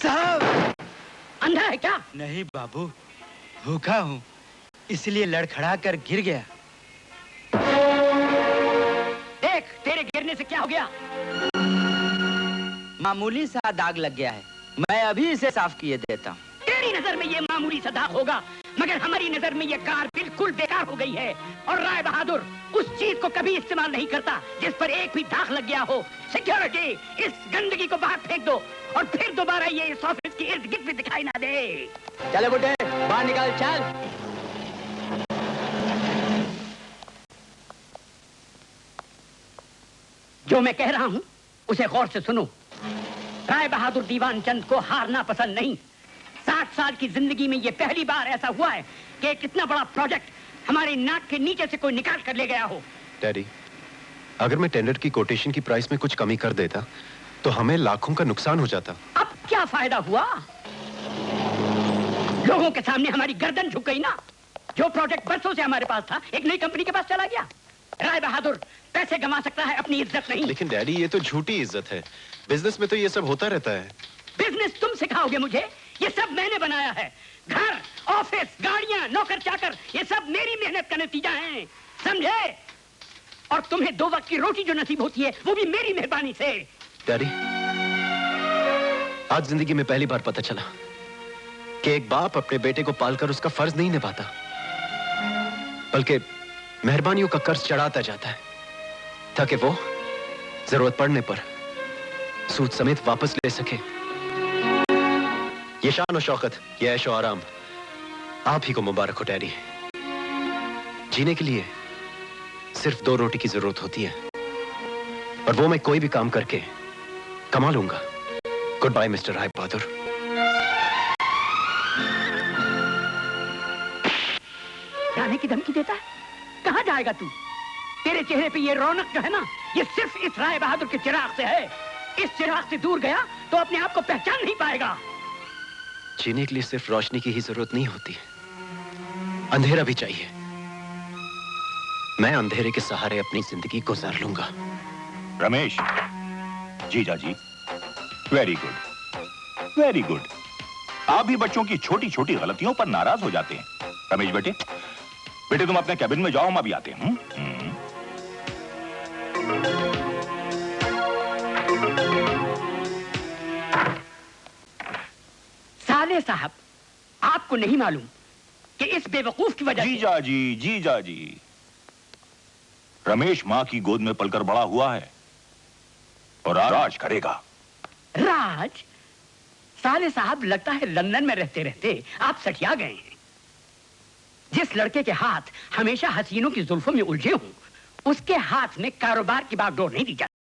साहब! अंधा है क्या? नहीं बाबू, भूखा हूँ, इसलिए लड़खड़ा कर गिर गया। देख, तेरे गिरने से क्या हो गया? मामूली सा दाग लग गया है, मैं अभी इसे साफ किए देता हूँ। तेरी नजर में ये मामूली सा दाग होगा, मगर हमारी नजर में ये कार बिल्कुल बेकार हो गई है। और राय बहादुर उस चीज को कभी इस्तेमाल नहीं करता जिस पर एक भी दाग लग गया हो। सिक्योरिटी, इस गंदगी को बाहर फेंक दो और फिर दोबारा ये इस ऑफिस की इर्द गिर्द भी दिखाई ना दे। चले बुड्ढे, बाहर निकाल, चल। जो मैं कह रहा हूँ उसे गौर से सुनो। राय बहादुर दीवान चंद को हारना पसंद नहीं। 60 साल की जिंदगी में ये पहली बार ऐसा हुआ है कि एक इतना बड़ा प्रोजेक्ट हमारे नाक के नीचे से कोई निकाल कर ले गया हो। डैडी, अगर मैं टेंडर की कोटेशन की प्राइस में कुछ कमी कर देता तो हमें लाखों का नुकसान हो जाता। अब क्या फायदा हुआ? लोगों के सामने हमारी गर्दन झुक गई ना। जो प्रोजेक्ट बरसों से हमारे पास था, एक नई कंपनी के पास चला गया। राय बहादुर पैसे गंवा सकता है, अपनी इज्जत नहीं। लेकिन डैडी, ये तो झूठी इज्जत है। बिजनेस में तो ये सब होता रहता है। बिजनेस तुम सिखाओगे मुझे? ये सब मैंने बनाया है। घर, ऑफिस, गाड़ियां, नौकर चाकर, ये सब मेरी मेहनत का नतीजा है, समझे? और तुम्हें 2 वक्त की रोटी जो नसीब होती है वो भी मेरी मेहरबानी से। डैडी, आज जिंदगी में पहली बार पता चला कि एक बाप अपने बेटे को पालकर उसका फर्ज नहीं निभाता, बल्कि मेहरबानियों का कर्ज चढ़ाता जाता है ताकि वो जरूरत पड़ने पर सूद समेत वापस ले सके। ये शान और शौकत, ये ऐशो आराम आप ही को मुबारक हो डैडी। जीने के लिए सिर्फ 2 रोटी की जरूरत होती है और वो मैं कोई भी काम करके कमा लूंगा। Good bye mister Rai Bahadur. जाने की धमकी देता है? कहां जाएगा तू? तेरे चेहरे पे ये रौनक जो है ना, ये सिर्फ इस राय बहादुर के चिराग से है। इस चिराग से दूर गया तो अपने आप को पहचान नहीं पाएगा। जीने के लिए सिर्फ रोशनी की ही जरूरत नहीं होती, अंधेरा भी चाहिए। मैं अंधेरे के सहारे अपनी जिंदगी गुजार लूंगा। रमेश, जीजा जी, वेरी गुड, वेरी गुड। आप भी बच्चों की छोटी छोटी गलतियों पर नाराज हो जाते हैं। रमेश बेटे, बेटे तुम अपने कैबिन में जाओ, हम अभी आते हैं। साले साहब, आपको नहीं मालूम कि इस बेवकूफ की वजह से। जीजा जी, जीजा जी, रमेश मां की गोद में पलकर बड़ा हुआ है और राज करेगा। राज? साले साहब, लगता है लंदन में रहते रहते आप सठिया गए हैं। जिस लड़के के हाथ हमेशा हसीनों की जुल्फों में उलझे हों, उसके हाथ में कारोबार की बागडोर नहीं दी जाती।